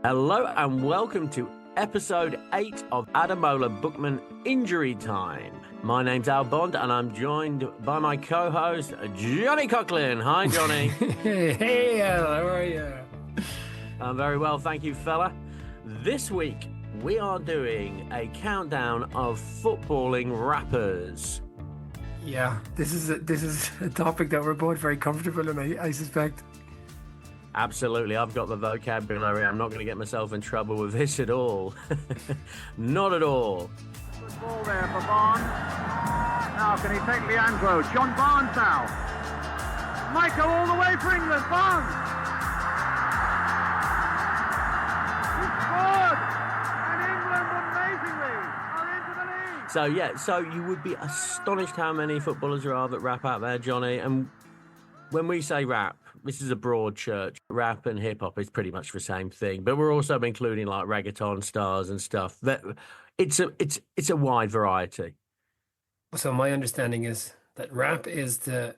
Hello and welcome to episode 8 of Adamola Bookman Injury Time. My name's Al Bond and I'm joined by my co-host, Johnny Coughlin. Hi, Johnny. Hey, Al, how are you? I'm very well, thank you, fella. This week, we are doing a countdown of footballing rappers. Yeah, this is a topic that we're both very comfortable in, I suspect. Absolutely, I've got the vocabulary. I'm not going to get myself in trouble with this at all. Not at all. Good ball there for Barnes. Now can he take Leandro? John Barnes now. Might go all the way for England. Barnes. He scored. And England amazingly are into the league. So you would be astonished how many footballers there are that rap out there, Johnny. And when we say rap, this is a broad church. Rap and hip hop is pretty much the same thing, but we're also including like reggaeton stars and stuff. That it's a wide variety. So my understanding is that rap is the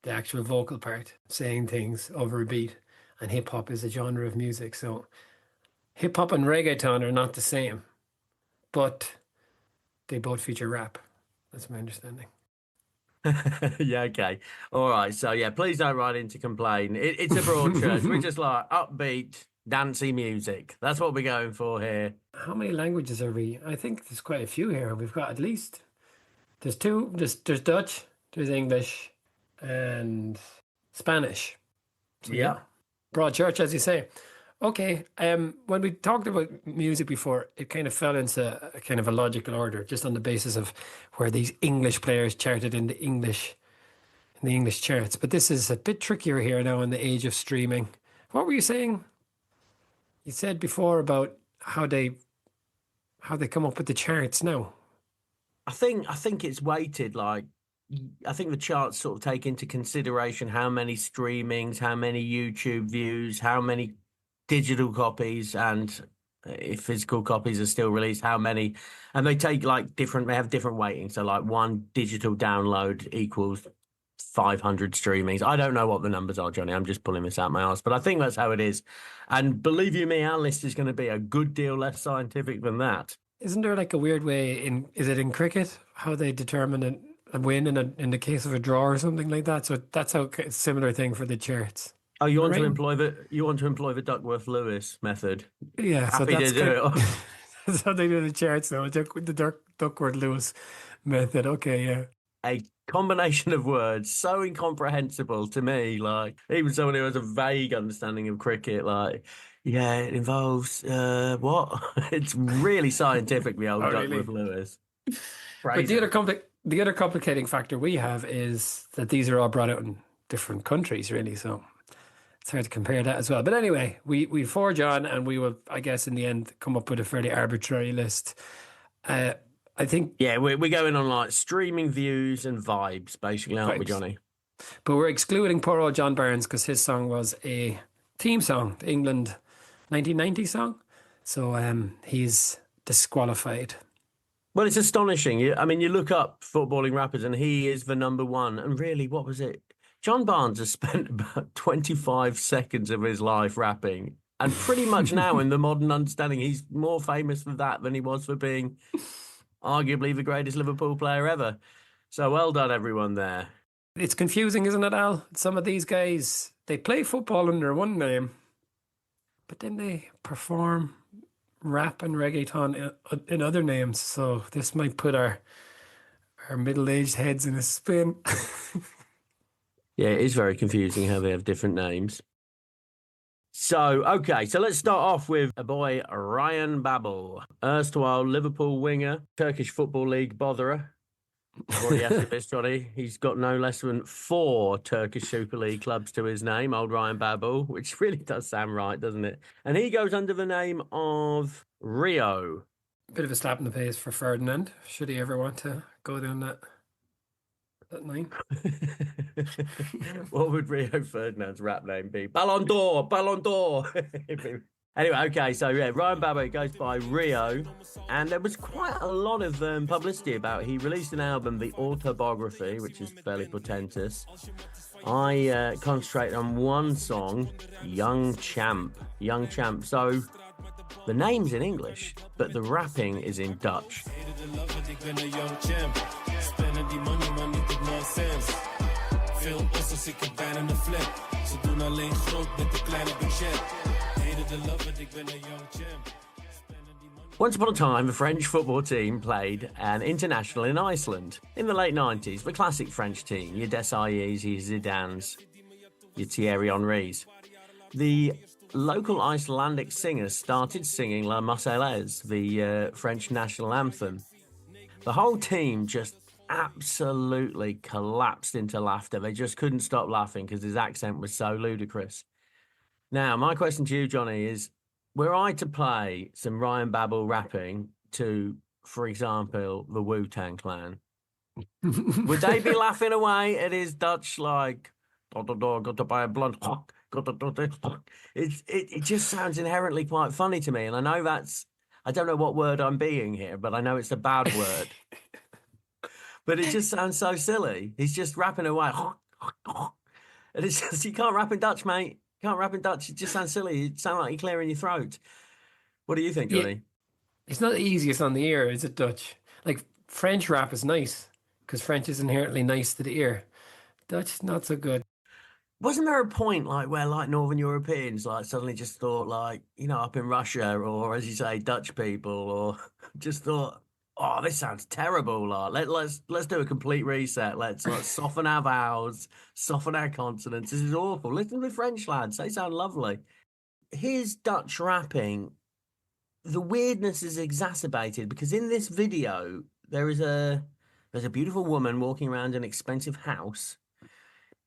actual vocal part, saying things over a beat, and hip hop is a genre of music. So hip hop and reggaeton are not the same, but they both feature rap. That's my understanding. Yeah, okay. All right. So, yeah, please don't write in to complain. It's a broad church. We're just like upbeat, dancey music. That's what we're going for here. How many languages are we? I think there's quite a few here. We've got at least, there's two, there's Dutch, there's English, and Spanish. So, Yeah. Broad church, as you say. Okay, when we talked about music before, it kind of fell into a kind of a logical order, just on the basis of where these English players charted in the English charts. But this is a bit trickier here now in the age of streaming. What were you saying? You said before about how they come up with the charts now. I think it's weighted like. I think the charts sort of take into consideration how many streamings, how many YouTube views, how many digital copies, and if physical copies are still released, how many, and they take like different, they have different weightings. So like one digital download equals 500 streamings. I don't know what the numbers are, Johnny. I'm just pulling this out my arse, but I think that's how it is. And believe you me, our list is going to be a good deal less scientific than that. Isn't there like a weird way is it in cricket, how they determine a win in the case of a draw or something like that? So that's how a similar thing for the charts. Oh, you want to employ the Duckworth-Lewis method? Yeah, Happy so that's to do it. that's how they do the charts now. The Duckworth-Lewis method. Okay, yeah. A combination of words so incomprehensible to me, like even someone who has a vague understanding of cricket, like, yeah, it involves what? It's really scientific, the old Duckworth-Lewis. But the other complicating factor we have is that these are all brought out in different countries, really. So it's hard to compare that as well. But anyway, we forge on, and we will, I guess, in the end, come up with a fairly arbitrary list. I think... Yeah, we're going on like streaming views and vibes, basically, aren't we, Johnny? But we're excluding poor old John Barnes because his song was a theme song, the England 1990 song. So he's disqualified. Well, it's astonishing. You look up footballing rappers and he is the number one. And really, what was it? John Barnes has spent about 25 seconds of his life rapping. And pretty much now, in the modern understanding, he's more famous for that than he was for being arguably the greatest Liverpool player ever. So well done, everyone there. It's confusing, isn't it, Al? Some of these guys, they play football under one name, but then they perform rap and reggaeton in other names. So this might put our middle-aged heads in a spin. Yeah, it is very confusing how they have different names. So let's start off with a boy, Ryan Babel, erstwhile Liverpool winger, Turkish Football League botherer. I've already asked you this, Johnny. He's got no less than 4 Turkish Super League clubs to his name, old Ryan Babel, which really does sound right, doesn't it? And he goes under the name of Rio. Bit of a slap in the face for Ferdinand, should he ever want to go down that line. What would Rio Ferdinand's rap name be? Ballon D'or, Ballon D'or. Anyway, okay, so yeah, Ryan Babel goes by Rio, and there was quite a lot of publicity about it. He released an album, The Autobiography, which is fairly portentous. I concentrate on one song, Young Champ. So The name's in English, but the rapping is in Dutch. Once upon a time, a French football team played an international in Iceland in the late 90s. The classic French team, your Desailly's, your Zidane's, your Thierry Henry's. The local Icelandic singers started singing La Marseillaise, the French national anthem. The whole team just absolutely collapsed into laughter. They just couldn't stop laughing because his accent was so ludicrous. Now, my question to you, Johnny, is were I to play some Ryan Babel rapping to, for example, the Wu-Tang Clan, would they be laughing away at his Dutch, like, got to buy a blunt, it just sounds inherently quite funny to me. And I know I don't know what word I'm being here, but I know it's a bad word. But it just sounds so silly. He's just rapping away. And it's just, you can't rap in Dutch, mate. You can't rap in Dutch. It just sounds silly. It sounds like you're clearing your throat. What do you think, Johnny? Yeah, it's not the easiest on the ear, is it, Dutch? Like, French rap is nice, because French is inherently nice to the ear. Dutch, not so good. Wasn't there a point like where like Northern Europeans like suddenly just thought like, you know, up in Russia or as you say, Dutch people or just thought, oh, this sounds terrible. Like let's do a complete reset. Let's soften our vowels, soften our consonants. This is awful. Listen to the French lads. They sound lovely. His Dutch rapping, the weirdness is exacerbated because in this video there's a beautiful woman walking around an expensive house.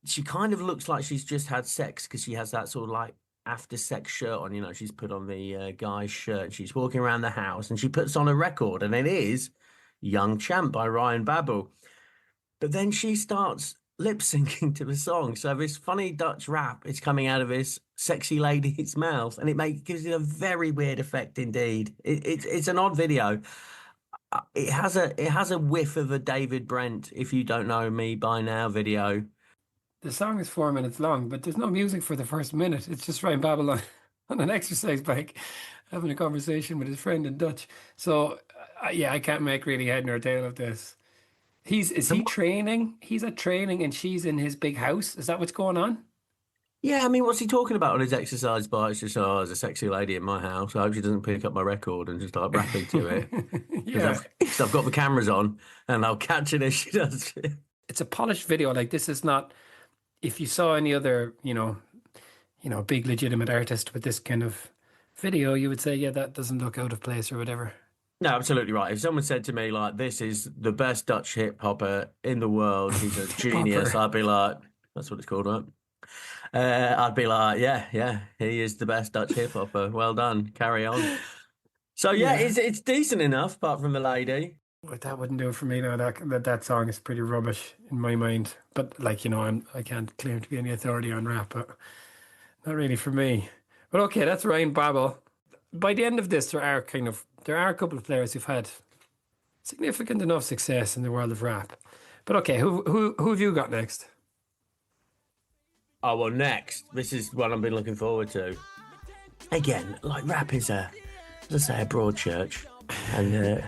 She kind of looks like she's just had sex because she has that sort of like after sex shirt on, you know, she's put on the guy's shirt. She's walking around the house and she puts on a record and it is Young Champ by Ryan Babel. But then she starts lip syncing to the song. So this funny Dutch rap is coming out of this sexy lady's mouth and it gives it a very weird effect indeed. It's an odd video. It has a whiff of a David Brent, If You Don't Know Me By Now video. The song is 4 minutes long, but there's no music for the first minute. It's just Ryan Babel on an exercise bike having a conversation with his friend in Dutch. So, yeah, I can't make really head nor tail of this. Is he training? He's at training and she's in his big house. Is that what's going on? Yeah, I mean, what's he talking about on his exercise bike? It's just, there's a sexy lady in my house. I hope she doesn't pick up my record and just start rapping to it. Yeah. I've got the cameras on and I'll catch it if she does. It's a polished video. Like, this is not... If you saw any other, you know, big legitimate artist with this kind of video, you would say, yeah, that doesn't look out of place or whatever. No, absolutely right. If someone said to me, like, this is the best Dutch hip hopper in the world, he's a genius, I'd be like, that's what it's called, right? I'd be like, yeah, he is the best Dutch hip hopper. Well done. Carry on. So, yeah. It's decent enough, apart from the lady. But that wouldn't do it for me now. That song is pretty rubbish in my mind. But like, you know, I can't claim to be any authority on rap, but not really for me. But okay, that's Ryan Babel. By the end of this, there are a couple of players who've had significant enough success in the world of rap. But okay, who have you got next? Oh, well, next, this is what I've been looking forward to. Again, like rap is a broad church, and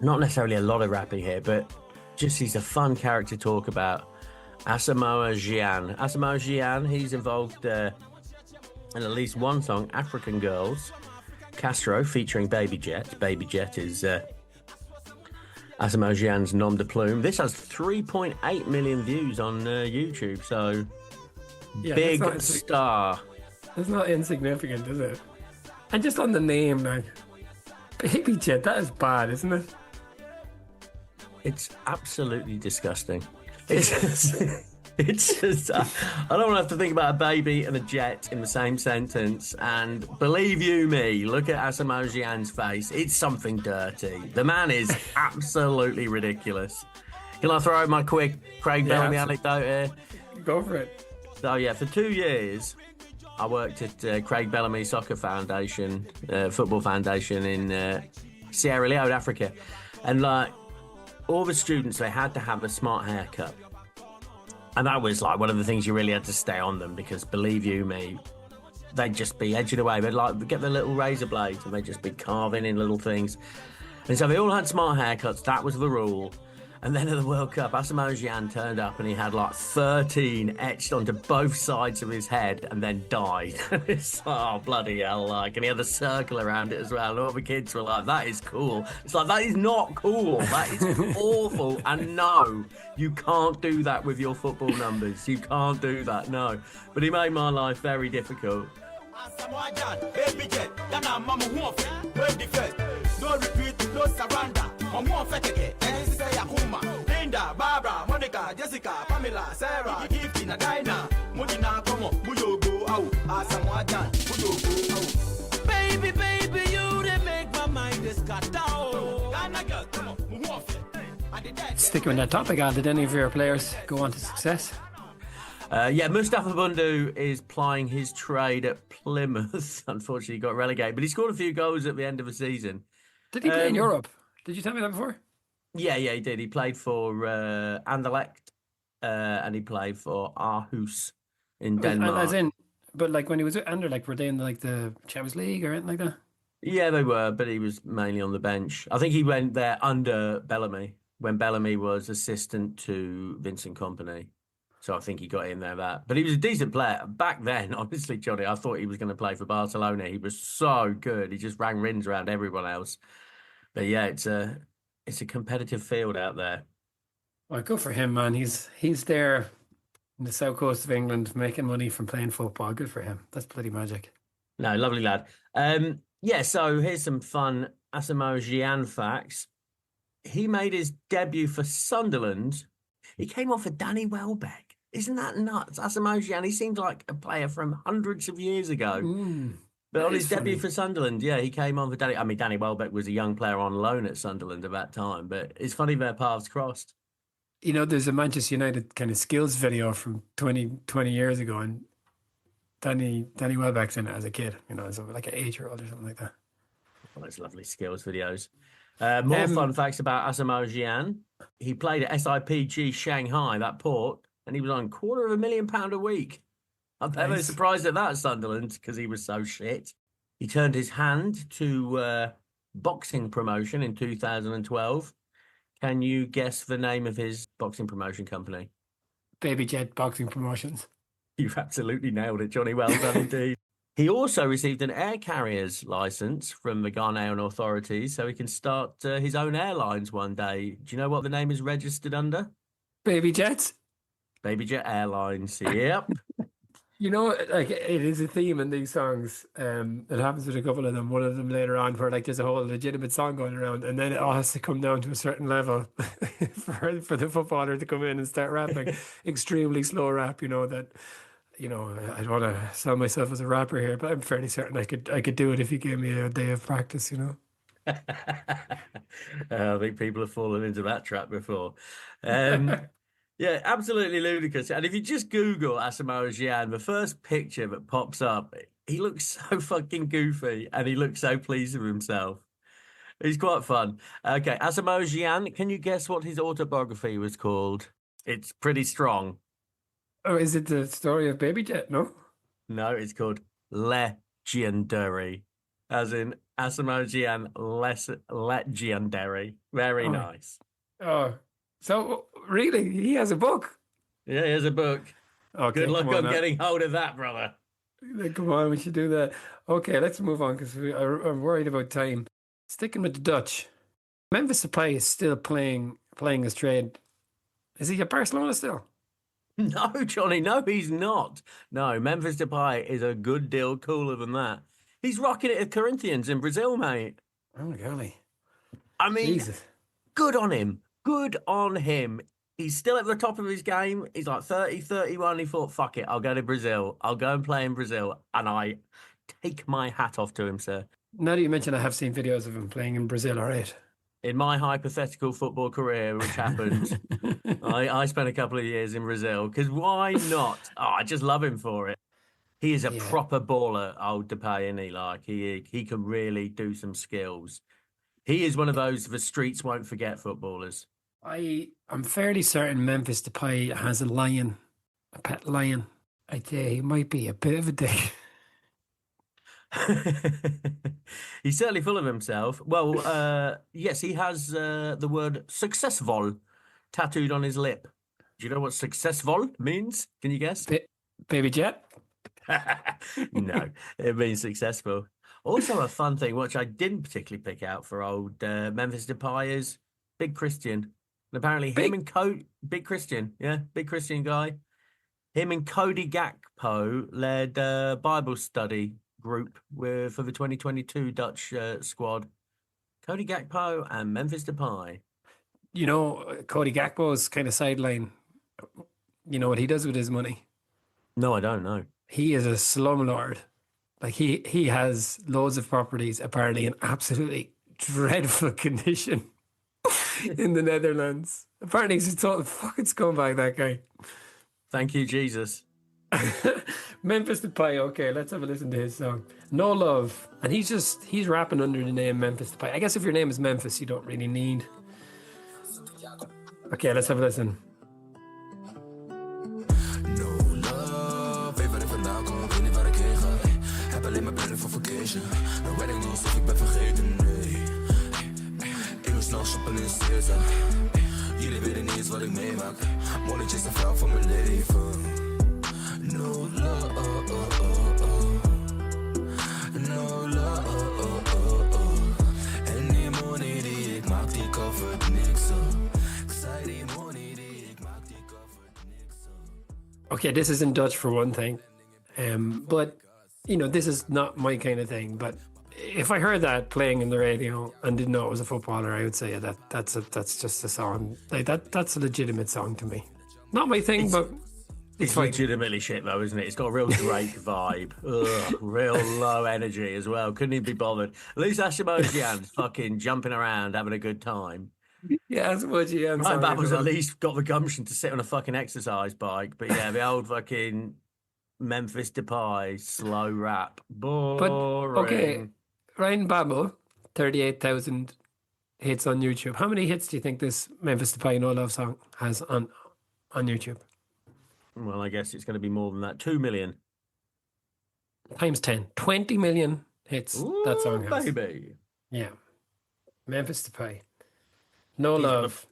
not necessarily a lot of rapping here, but just he's a fun character to talk about. Asamoah Gyan. Asamoah Gyan, he's involved in at least one song, African Girls, Castro, featuring Baby Jet. Baby Jet is Asamoah Gyan's nom de plume. This has 3.8 million views on YouTube, so yeah, big star. That's not insignificant, is it? And just on the name, like, Baby Jet, that is bad, isn't it? It's absolutely disgusting. It's just I don't want to have to think about a baby and a jet in the same sentence. And believe you me, look at Asamoah Gyan's face. It's something dirty. The man is absolutely ridiculous. Can I throw out my quick Craig Bellamy anecdote here? Go for it. So yeah, for 2 years, I worked at Craig Bellamy Soccer Foundation, Football Foundation in Sierra Leone, Africa. And like all the students, they had to have a smart haircut. And that was like one of the things you really had to stay on them because believe you me, they'd just be edging away. They'd like get their little razor blades and they'd just be carving in little things. And so they all had smart haircuts. That was the rule. And then at the World Cup, Asamoah Gyan turned up and he had like 13 etched onto both sides of his head and then died. It's like, oh, bloody hell, like. And he had a circle around it as well. And all the kids were like, that is cool. It's like, that is not cool. That is awful. And no, you can't do that with your football numbers. You can't do that, no. But he made my life very difficult. No retreat, no surrender. Linda, Barbara, Monica, Jessica, Pamela, Sarah, Gift in a diner. Mudina, Como, Buyogo, out. Asamoah Gyan, Buyogo, out. Baby, baby, you they make my mind is cut down. Ghana girl, come on, Sticking with that topic, Al, did any of your players go on to success? Mustafa Bundu is plying his trade at Plymouth. Unfortunately, he got relegated, but he scored a few goals at the end of the season. Did he play in Europe? Did you tell me that before? Yeah, he did. He played for Anderlecht and he played for Aarhus in Denmark. As in, but like when he was at Anderlecht, were they in like the Champions League or anything like that? Yeah, they were, but he was mainly on the bench. I think he went there under Bellamy when Bellamy was assistant to Vincent Kompany. So I think he got in there that. But he was a decent player. Back then, honestly, Johnny, I thought he was going to play for Barcelona. He was so good. He just rang rings around everyone else. But yeah, it's a competitive field out there. Well, good for him, man. He's there in the south coast of England making money from playing football. Good for him. That's bloody magic. No, lovely lad. So here's some fun Asamoah Gyan facts. He made his debut for Sunderland. He came off for Danny Welbeck. Isn't that nuts? Asamoah Gyan, he seemed like a player from hundreds of years ago. But on his debut for Sunderland, yeah, he came on for Danny. I mean, Danny Welbeck was a young player on loan at Sunderland at that time, but it's funny their paths crossed. You know, there's a Manchester United kind of skills video from 20 years ago, and Danny Welbeck's in it as a kid, you know, as like an 8-year-old or something like that. Well, those lovely skills videos. More fun facts about Asamoah Gyan. He played at SIPG Shanghai, that port, and he was on £250,000 a week. I'm very surprised at that, Sunderland, because he was so shit. He turned his hand to boxing promotion in 2012. Can you guess the name of his boxing promotion company? Baby Jet Boxing Promotions. You've absolutely nailed it, Johnny. Well done indeed. He also received an air carrier's license from the Ghanaian authorities so he can start his own airlines one day. Do you know what the name is registered under? Baby Jets? Baby Jet Airlines, yep. You know, like it is a theme in these songs. It happens with a couple of them. One of them later on, where like there's a whole legitimate song going around, and then it all has to come down to a certain level for the footballer to come in and start rapping extremely slow rap. You know that. You know, I don't want to sell myself as a rapper here, but I'm fairly certain I could do it if you gave me a day of practice. You know. I think people have fallen into that trap before. Yeah, absolutely ludicrous. And if you just Google Asamoah Gyan, the first picture that pops up, he looks so fucking goofy and he looks so pleased with himself. He's quite fun. Okay, Asamoah Gyan, can you guess what his autobiography was called? It's pretty strong. Oh, is it the story of Baby Jet? No? No, it's called Legendary. As in Asamoah Gyan, legendary. Very nice. Oh, so really, he has a book? Yeah, he has a book. Okay, good luck on getting hold of that, brother. Come on, we should do that. Okay, let's move on because I'm worried about time. Sticking with the Dutch, Memphis Depay is still playing his trade. Is he at Barcelona still? No, Johnny, no, he's not. No, Memphis Depay is a good deal cooler than that. He's rocking it at Corinthians in Brazil, mate. Oh, golly. I mean, Jesus. Good on him. Good on him. He's still at the top of his game. He's like 30, 31. He thought, fuck it, I'll go to Brazil. I'll go and play in Brazil. And I take my hat off to him, sir. Now that you mention, I have seen videos of him playing in Brazil, all right. In my hypothetical football career, which happened, I spent a couple of years in Brazil. Because why not? Oh, I just love him for it. He is a proper baller, old Depay, isn't he? Like, he can really do some skills. He is one of those the streets won't forget footballers. I'm fairly certain Memphis Depay has a pet lion. I'd say he might be a bit of a dick. He's certainly full of himself. Well, yes, he has the word successful tattooed on his lip. Do you know what successful means? Can you guess? Baby Jet? No, it means successful. Also, a fun thing, which I didn't particularly pick out for old Memphis Depay, is Big Christian. And apparently, him and Cody, Big Christian, yeah, Big Christian guy. Him and Cody Gakpo led Bible study group for the 2022 Dutch squad. Cody Gakpo and Memphis Depay. You know, Cody Gakpo's kind of sideline. You know what he does with his money? No, I don't know. He is a slumlord. Like he has loads of properties, apparently in absolutely dreadful condition in the Netherlands. Apparently he's a total fucking scumbag, that guy. Thank you, Jesus. Memphis Depay, okay, let's have a listen to his song. No Love. And he's rapping under the name Memphis Depay. I guess if your name is Memphis, you don't really need. Okay, let's have a listen. Alleen maar plannen voor vacation. No wedding doels of ik ben vergeten, nee. Ik wil snel shoppen in Caesar. Jullie weten niet eens wat ik meemaak. Monnetje is een vrouw van mijn leven. No love, no love. En die money die ik maak, die covert niks op. Ik zei die money die ik maak, die covert niks op. Okay, this is in Dutch for one thing. But you know, this is not my kind of thing, but if I heard that playing in the radio and didn't know it was a footballer, I would say that's just a song. Like that's a legitimate song to me. Not my thing, but it's legitimately shit though, isn't it? It's got a real Drake vibe. Ugh, real low energy as well. Couldn't even be bothered. At least Ashimojian's fucking jumping around, having a good time. Yeah, Ashimojian. Ryan Babel's at least got the gumption to sit on a fucking exercise bike. But yeah, the old fucking Memphis Depay slow rap. Boring. But okay, Ryan Babel, 38,000 hits on YouTube. How many hits do you think this Memphis Depay No Love song has on YouTube? Well, I guess it's going to be more than that. 2 million. Times 10. 20 million hits. Ooh, that song has. Baby. Yeah. Memphis Depay. No Love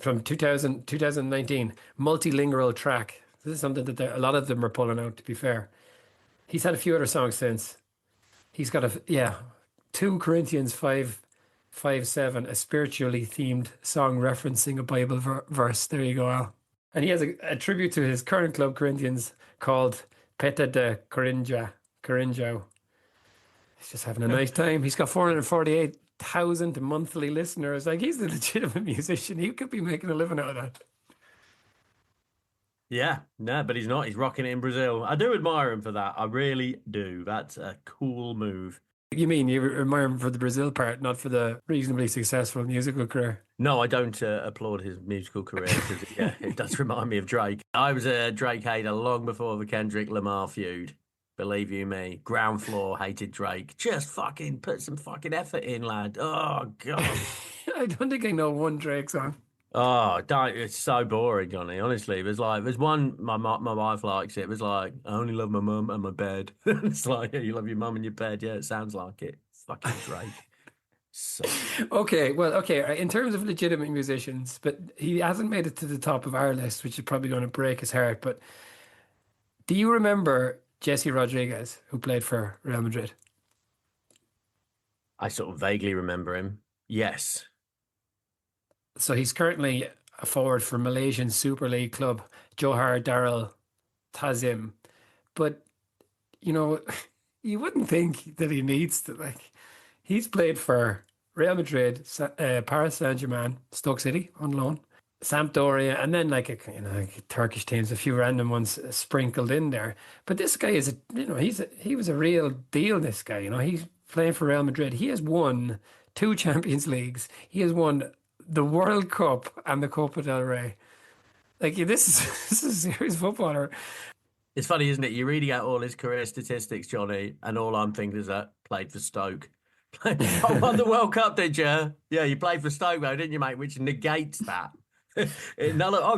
from 2019. Multilingual track. This is something that a lot of them are pulling out, to be fair. He's had a few other songs since. He's got 2 Corinthians 5:7, a spiritually themed song referencing a Bible verse. There you go, Al. And he has a tribute to his current club, Corinthians, called Peta de Corinjao. He's just having a nice time. He's got 448,000 monthly listeners. Like, he's a legitimate musician. He could be making a living out of that. Yeah, no, but he's not. He's rocking it in Brazil. I do admire him for that. I really do. That's a cool move. You mean you admire him for the Brazil part, not for the reasonably successful musical career? No, I don't applaud his musical career because it does remind me of Drake. I was a Drake hater long before the Kendrick Lamar feud. Believe you me. Ground floor hated Drake. Just fucking put some fucking effort in, lad. Oh, God. I don't think I know one Drake song. Oh, it's so boring, Johnny. Honestly, there's one my wife likes it. It was like, I only love my mum and my bed. It's like, yeah, you love your mum and your bed. Yeah, it sounds like it. Fucking Drake. So. Okay, in terms of legitimate musicians, but he hasn't made it to the top of our list, which is probably going to break his heart. But do you remember Jesse Rodriguez, who played for Real Madrid? I sort of vaguely remember him. Yes. So he's currently a forward for Malaysian Super League club Johor Darul Tazim. But, you know, you wouldn't think that he needs to, like, he's played for Real Madrid, Paris Saint-Germain, Stoke City on loan, Sampdoria, and then like Turkish teams, a few random ones sprinkled in there. But this guy is he was a real deal, this guy. You know, he's playing for Real Madrid. He has won 2 Champions Leagues. He has won the World Cup and the Copa del Rey. Like, this is a serious footballer. It's funny, isn't it? You're reading out all his career statistics, Johnny, and all I'm thinking is that played for Stoke. I won the World Cup, did you? Yeah, you played for Stoke, though, didn't you, mate? Which negates that.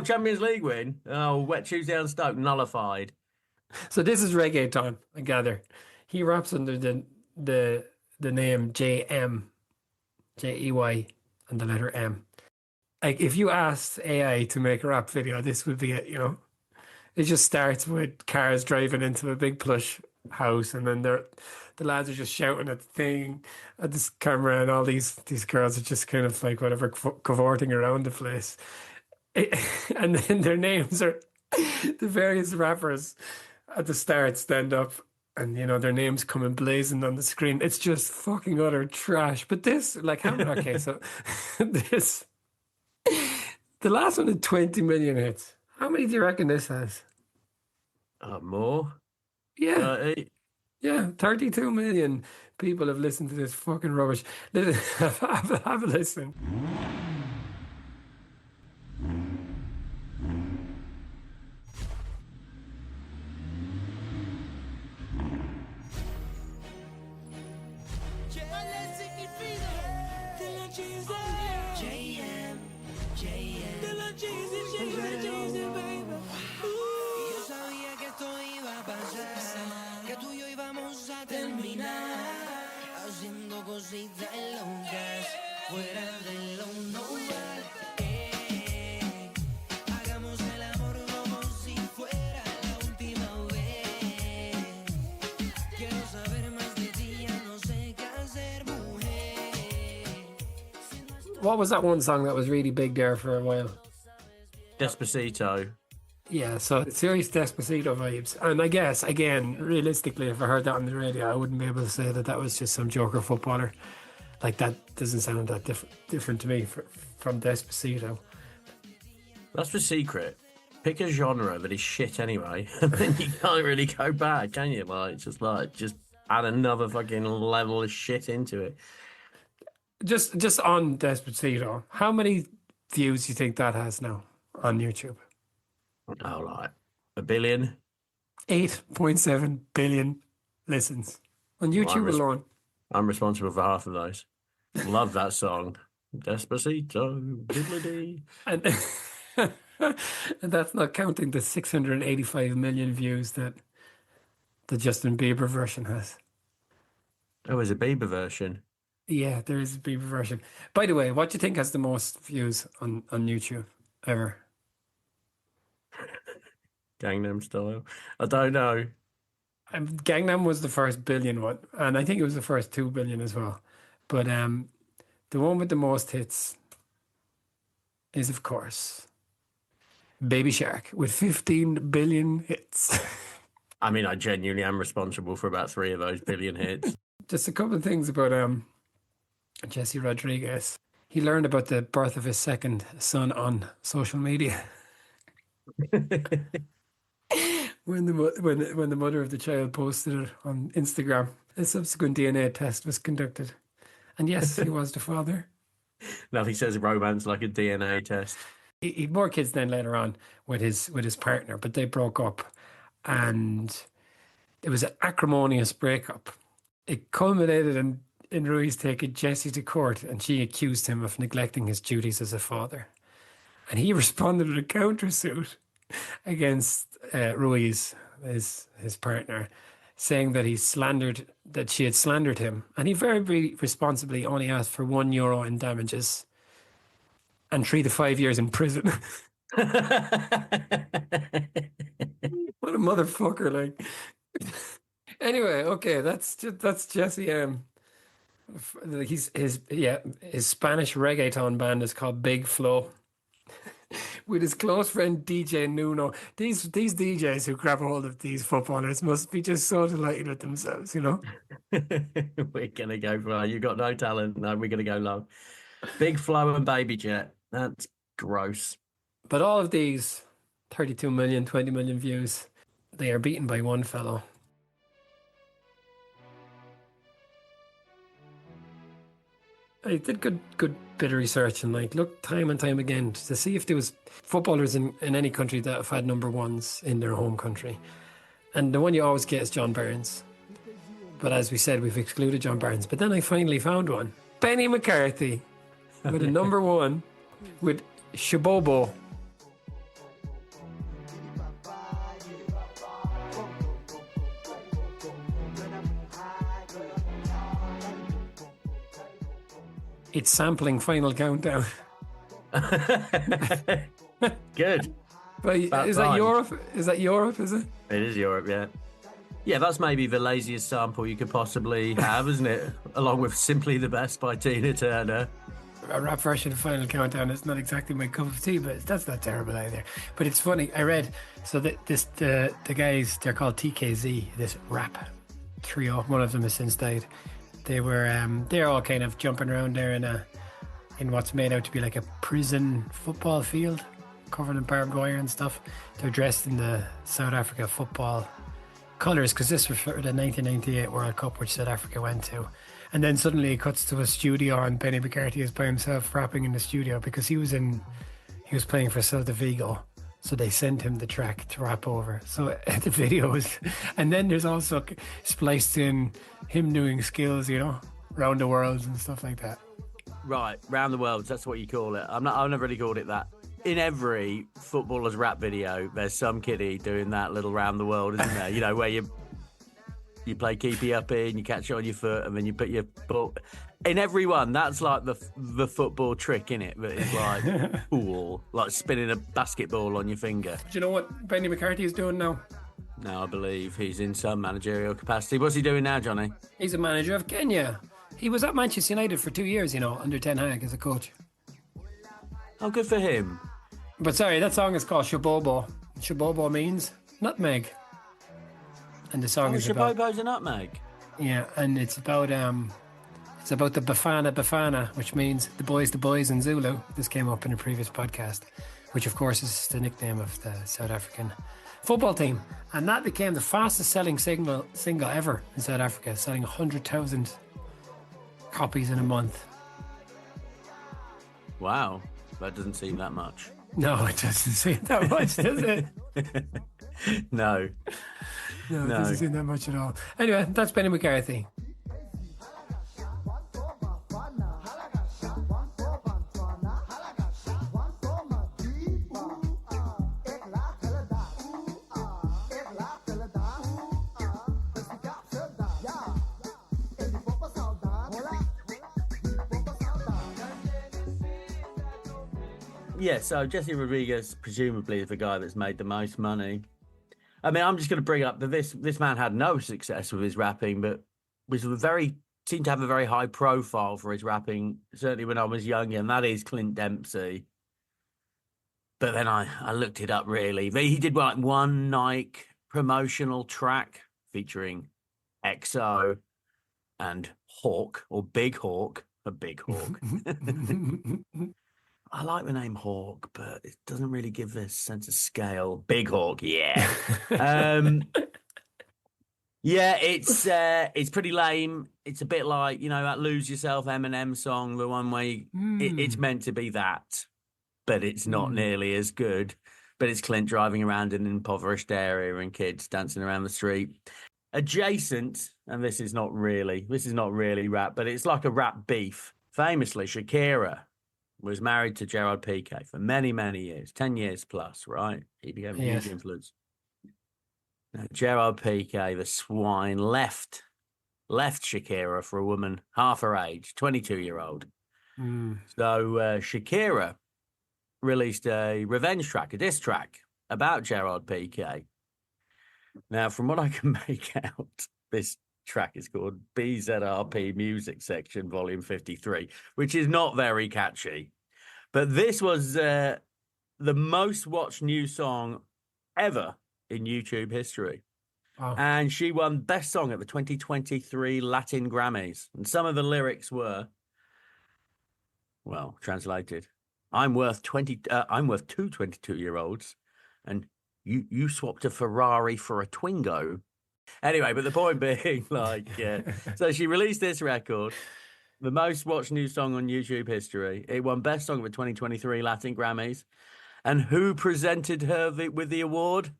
Champions League win. Oh, wet Tuesday on Stoke, nullified. So this is reggaeton, I gather. He raps under the the name JEY, and the letter M. Like, if you asked AI to make a rap video, this would be it, you know? It just starts with cars driving into a big plush house, and then the lads are just shouting at the thing, at this camera, and all these girls are just kind of like whatever cavorting around the place. And then their names are the various rappers at the start stand up, and you know their names come emblazoned on the screen. It's just fucking utter trash. But this, like, how okay, so this the last one had 20 million hits. How many do you reckon this has? More? Yeah. 30? Yeah, 32 million people have listened to this fucking rubbish. Listen, have a listen. What was that one song that was really big there for a while? Despacito. Yeah, so serious Despacito vibes. And I guess, again, realistically, if I heard that on the radio, I wouldn't be able to say that was just some joker footballer. Like, that doesn't sound that different to me from Despacito. That's the secret. Pick a genre that is shit anyway, and then you can't really go back, can you? Just add another fucking level of shit into it. Just on Despacito, how many views do you think that has now on YouTube? Oh, like 1 billion? 8.7 billion listens on YouTube alone. I'm responsible for half of those. Love that song. Despacito, diddly-dee. And that's not counting the 685 million views that the Justin Bieber version has. Oh, there's a Bieber version. Yeah, there is a Bieber version. By the way, what do you think has the most views on YouTube ever? Gangnam Style. I don't know. Gangnam was the first billion one, and I think it was the first 2 billion as well. But the one with the most hits is, of course, Baby Shark with 15 billion hits. I mean, I genuinely am responsible for about 3 of those billion hits. Just a couple of things about Jesse Rodriguez. He learned about the birth of his second son on social media. When the mother of the child posted it on Instagram, a subsequent DNA test was conducted. And yes, he was the father. Nothing says romance like a DNA test. He had more kids then later on with his partner, but they broke up. And it was an acrimonious breakup. It culminated in Ruiz taking Jessie to court, and she accused him of neglecting his duties as a father. And he responded with a countersuit against Ruiz, his partner, saying that she had slandered him. And he very responsibly only asked for €1 in damages and 3 to 5 years in prison. What a motherfucker, like. Anyway, okay, that's Jesse. His Spanish reggaeton band is called Big Flow. With his close friend DJ Nuno. These DJs who grab hold of these footballers must be just so delighted with themselves, you know. We're gonna go for you got no talent. No, we're gonna go low. Big Flow and Baby Jet. That's gross. But all of these 32 million, 20 million views, they are beaten by one fellow. I did good bit of research and looked time and time again to see if there was footballers in any country that have had number ones in their home country. And the one you always get is John Barnes. But as we said, we've excluded John Barnes. But then I finally found one. Benny McCarthy with a number one with Shabobo. It's sampling Final Countdown. Good. But is that Europe? Is that Europe, is it? It is Europe, yeah. Yeah, that's maybe the laziest sample you could possibly have, isn't it? Along with Simply the Best by Tina Turner. A rap version of Final Countdown is not exactly my cup of tea, but that's not terrible either. But it's funny, I read, so that the guys, they're called TKZ, this rap trio, one of them has since died. They're all kind of jumping around there in what's made out to be like a prison football field, covered in barbed wire and stuff. They're dressed in the South Africa football colours, because this was for the 1998 World Cup, which South Africa went to. And then suddenly it cuts to a studio and Benny McCarthy is by himself rapping in the studio because he was playing for Celta Vigo. So they sent him the track to rap over. So the video is, and then there's also spliced in him doing skills, round the world and stuff like that. Right, round the world, that's what you call it. I've never really called it that. In every footballer's rap video, there's some kiddie doing that little round the world, isn't there? Where you play keepy up in, you catch it on your foot, and then you put your ball. In every one, that's like the football trick, innit? That is like cool, like spinning a basketball on your finger. Do you know what Benny McCarthy is doing now? No, I believe he's in some managerial capacity. What's he doing now, Johnny? He's a manager of Kenya. He was at Manchester United for 2 years, under Ten Hag as a coach. Oh, good for him. But sorry, that song is called Shabobo. Shabobo means nutmeg. And the song is about... Shabobo's a nutmeg. Yeah, and it's about the Bafana Bafana, which means the boys in Zulu. This came up in a previous podcast, which of course is the nickname of the South African football team. And that became the fastest selling single ever in South Africa, selling 100,000 copies in a month. Wow, that doesn't seem that much. No, it doesn't seem that much, does it? No. No, it doesn't seem that much at all. Anyway, that's Benny McCarthy. Yeah, so Jesse Rodriguez presumably is the guy that's made the most money. I mean, I'm just going to bring up that this man had no success with his rapping, but seemed to have a very high profile for his rapping, certainly when I was younger, and that is Clint Dempsey. But then I looked it up, really. He did like one Nike promotional track featuring EXO and Hawk, or Big Hawk, a Big Hawk. I like the name Hawk, but it doesn't really give this sense of scale. Big Hawk, yeah. Yeah, it's pretty lame. It's a bit like, that Lose Yourself Eminem song, the one where it's meant to be that, but it's not nearly as good. But it's Clint driving around in an impoverished area and kids dancing around the street. Adjacent, and this is not really rap, but it's like a rap beef. Famously, Shakira was married to Gerard Piqué for many, many years, 10 years plus, right? He became a huge influence. Now, Gerard Piqué, the swine, left Shakira for a woman half her age, 22-year-old. So Shakira released a revenge track, a diss track about Gerard Piqué. Now, from what I can make out, this track is called BZRP Music Section Volume 53, which is not very catchy. But this was the most watched new song ever in YouTube history. Wow. And she won Best Song at the 2023 Latin Grammys. And some of the lyrics were, well, translated, I'm worth two 22-year-olds, and you swapped a Ferrari for a Twingo. Anyway, but the point being, so she released this record, the most watched new song on YouTube history. It won Best Song of the 2023 Latin Grammys. And who presented her with the award?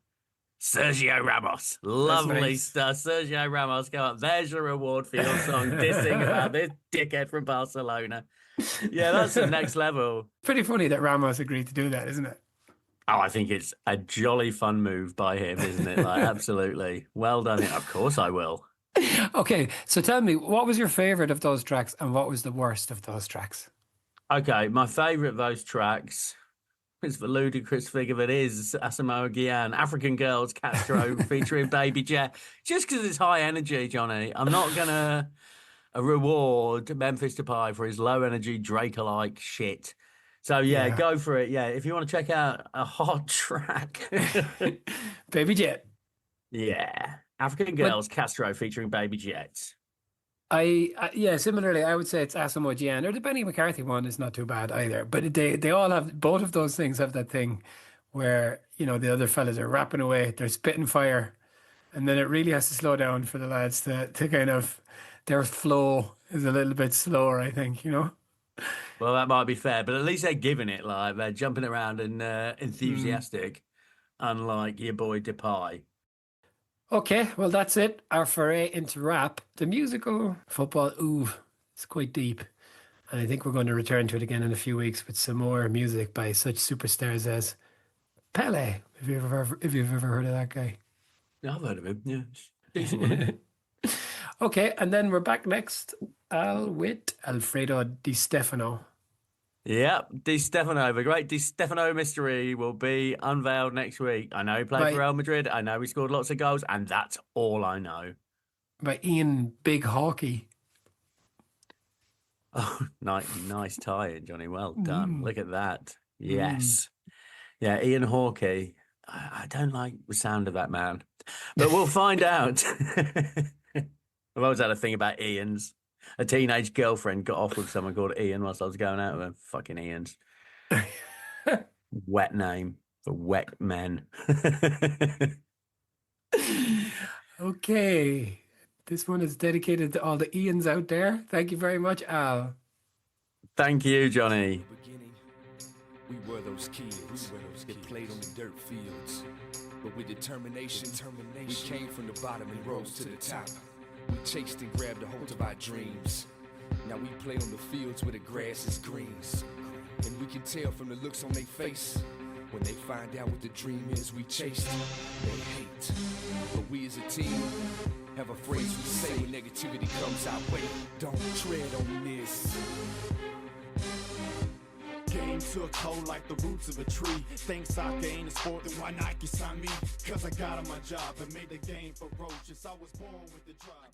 Sergio Ramos. Lovely stuff. Sergio Ramos, come up. There's your reward for your song, dissing about this dickhead from Barcelona. Yeah, that's the next level. Pretty funny that Ramos agreed to do that, isn't it? Oh, I think it's a jolly fun move by him, isn't it? Absolutely. Well done. Of course I will. Okay, so tell me, what was your favourite of those tracks and what was the worst of those tracks? Okay, my favourite of those tracks is the ludicrous thing of it is Asamoah Gyan, African Girls, Castro featuring Baby Jet. Just because it's high energy, Johnny. I'm not gonna reward Memphis Depay for his low energy Drake-alike shit. So yeah, Yeah. go for it. Yeah, if you want to check out a hot track, Baby Jet. yeah, African But Girls, Castro featuring Baby Jet. yeah, similarly, I would say it's Asamoah Gyan, or the Benny McCarthy one is not too bad either. But they all have, both of those things have that thing where, the other fellas are rapping away, they're spitting fire, and then it really has to slow down for the lads to kind of, their flow is a little bit slower, I think. Well, that might be fair, but at least they're giving it, like they're jumping around and Mm. enthusiastic, unlike your boy Depay. Okay, well, that's it. Our foray into rap. The musical football, ooh, it's quite deep. And I think we're going to return to it again in a few weeks with some more music by such superstars as Pele, if you've ever heard of that guy. Yeah, I've heard of him. Yeah, decent one. Okay, and then we're back next, Al with Alfredo Di Stefano. Yep, Di Stefano, the great Di Stefano mystery will be unveiled next week. I know he played for By Real Madrid. I know he scored lots of goals, and that's all I know. by Ian Big Hawkey. Oh, nice tie-in, Johnny. Well done. Mm, Look at that. mm. Yes. Yeah, Ian Hawkey. I don't like the sound of that man, but we'll find out. I've always had a thing about Ian's. A teenage girlfriend got off with someone called Ian whilst I was going out with him. Fucking Ian's. Wet name for wet men. Okay, this one is dedicated to all the Ians out there. Thank you very much, Al. Thank you, Johnny. Beginning, we were those kids that played on the dirt fields. But with determination, we came from the bottom and rose to the top. We chased and grabbed a hold of our dreams. Now we play on the fields where the grass is green. And we can tell from the looks on their face, when they find out what the dream is we chased, they hate. But we as a team have a phrase we say when negativity comes our way: don't tread on this. Game took hold like the roots of a tree. Think soccer ain't a sport, then why Nike sign me? Cause I got on my job and made the game ferocious. I was born with the drive.